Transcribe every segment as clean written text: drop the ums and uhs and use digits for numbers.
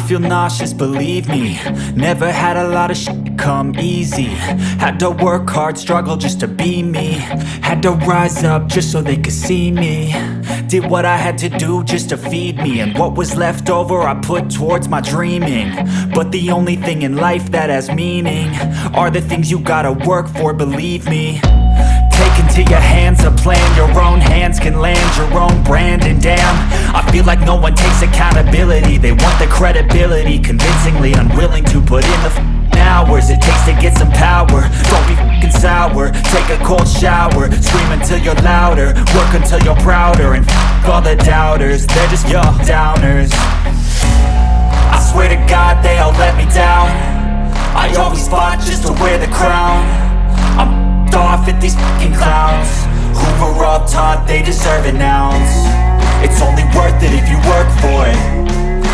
feel nauseous, believe me. Never had a lot of shit come easy. Had to work hard, struggle just to be me. Had to rise up just so they could see me. Did what I had to do just to feed me. And what was left over I put towards my dreaming. But the only thing in life that has meaning are the things you gotta work for, believe me. Take into your hands a plan, your own hands can land your own brand. And damn, I feel like no one takes accountability. They want the credibility, convincingly unwilling to put in the hours it takes to get some power. Don't be f***ing sour, take a cold shower. Scream until you're louder, work until you're prouder. And f*** all the doubters, they're just your downers. I swear to God they all let me down. I always fought just to wear the crown. I'm off at these fucking clowns who were all taught they deserve an ounce. It's only worth it if you work for it.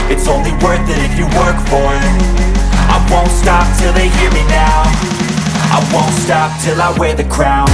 It's only worth it if you work for it. I won't stop till they hear me now. I won't stop till I wear the crown.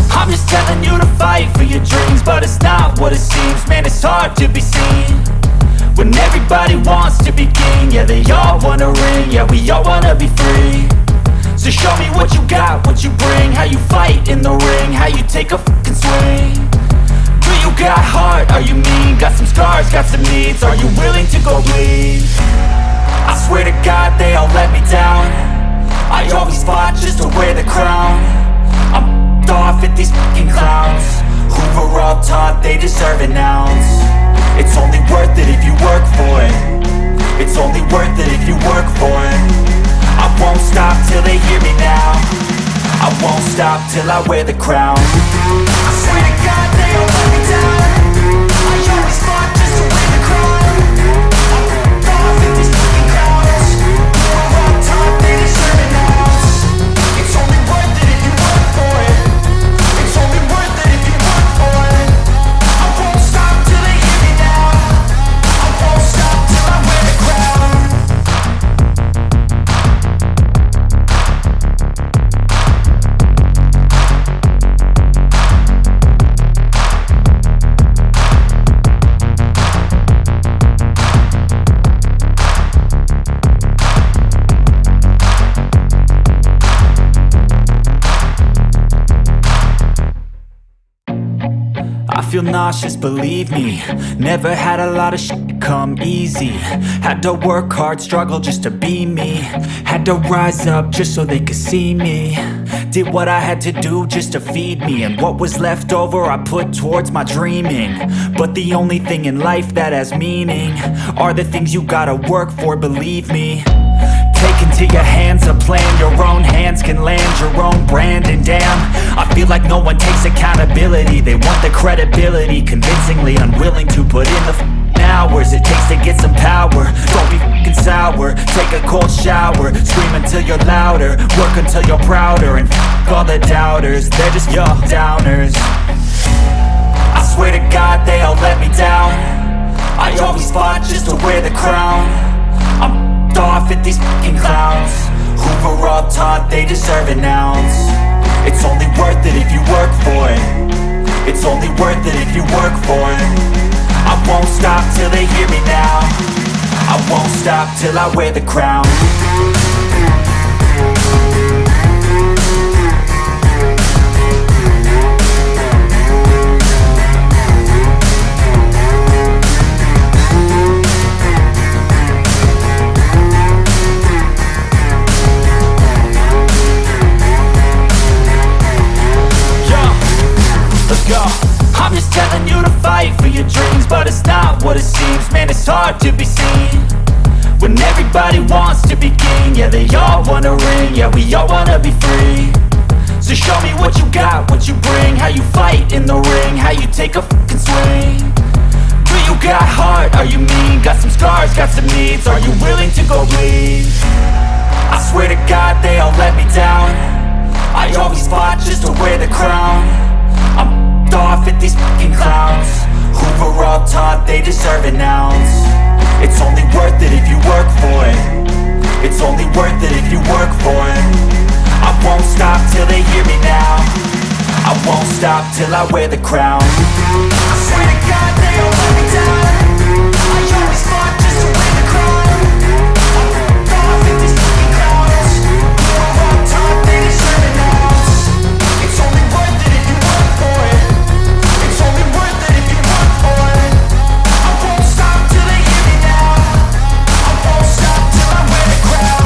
I'm just telling you to fight for your dreams, but it's not what it seems. Man, it's hard to be seen when everybody wants to be king. Yeah, they all wanna ring, yeah, we all wanna be free. So show me what you got, what you bring. How you fight in the ring, how you take a fucking swing. Do you got heart, are you mean? Got some scars, got some needs, are you willing to go bleed? I swear to God they all let me down. I always fought just to wear the crown. I'm off at these fucking clowns who were all taught they deserve an ounce. It's only worth it if you work for it. It's only worth it if you work for it. I won't stop till they hear me now. I won't stop till I wear the crown. I swear to God they all let me down. I always fought just to wear the crown. I'm off at these fucking clowns who were all taught they deserve an ounce. It's only worth it if you work for it. It's only worth it if you work for it. I won't stop till they hear me now. I won't stop till I wear the crown. I feel nauseous, believe me. Never had a lot of shit come easy. Had to work hard, struggle just to be me. Had to rise up just so they could see me. Did what I had to do just to feed me. And what was left over I put towards my dreaming. But the only thing in life that has meaning are the things you gotta work for, believe me. Take into your hands a plan, your own hands can land your own brand. And damn, I feel like no one takes accountability. They want the credibility, convincingly unwilling to put in the hours it takes to get some power. Don't be f***ing sour, take a cold shower. Scream until you're louder, work until you're prouder. And f*** all the doubters, they're just your downers. I swear to God they all let me down. I always fought just to wear the crown. I'm off at these fucking clowns who were all taught they deserve an ounce. It's only worth it if you work for it. It's only worth it if you work for it. I won't stop till they hear me now. I won't stop till I wear the crown. I'm just telling you to fight for your dreams, but it's not what it seems. Man, it's hard to be seen when everybody wants to be king. Yeah, they all wanna ring, yeah, we all wanna be free. So show me what you got, what you bring. How you fight in the ring, how you take a fucking swing. Do you got heart, are you mean? Got some scars, got some needs, are you willing to go bleed? I swear to God they all let me down. I always fought just to wear the crown. I'm stop till I wear the crown. I swear to God they all let me down. I always fought just to win the crown. I'm off at these fucking clowns. We're all taught they deserve an ounce. It's only worth it if you work for it. It's only worth it if you work for it. I won't stop till they hear me now. I won't stop till I wear the crown.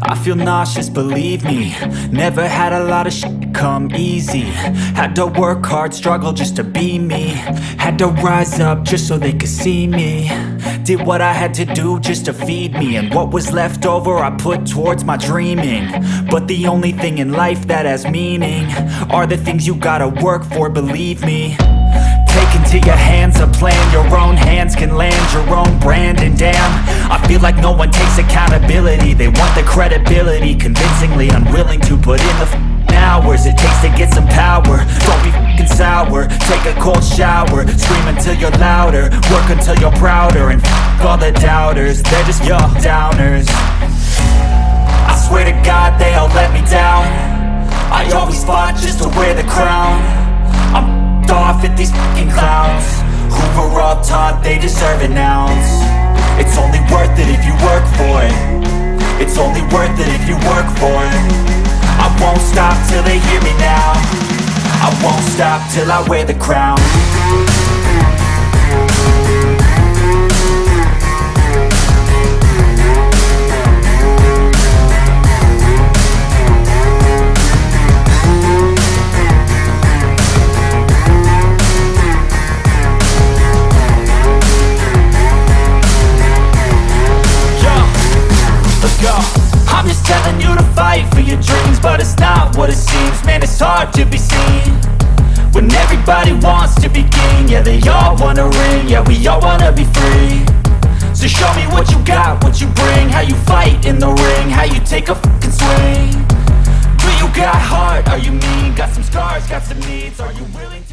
I feel nauseous, believe me. Never had a lot of shit come easy. Had to work hard, struggle just to be me. Had to rise up just so they could see me. Did what I had to do just to feed me. And what was left over I put towards my dreaming. But the only thing in life that has meaning are the things you gotta work for, believe me. Take into your hands a plan. Your own hands can land your own brand. And damn, I feel like no one takes accountability. They want the credibility, convincingly unwilling to put in the hours it takes to get some power. Don't be f***ing sour. Take a cold shower. Scream until you're louder. Work until you're prouder. And f*** all the doubters, they're just your downers. I swear to God they all let me down. I always fought just to wear the crown. I'm off at these fucking clowns who were all taught they deserve an ounce. It's only worth it if you work for it. It's only worth it if you work for it. I won't stop till they hear me now. I won't stop till I wear the crown. I'm just telling you to fight for your dreams, but it's not what it seems. Man, it's hard to be seen when everybody wants to be king. Yeah, they all wanna ring, yeah, we all wanna be free. So show me what you got, what you bring, how you fight in the ring, how you take a fucking swing. Do you got heart, are you mean? Got some scars, got some needs, are you willing to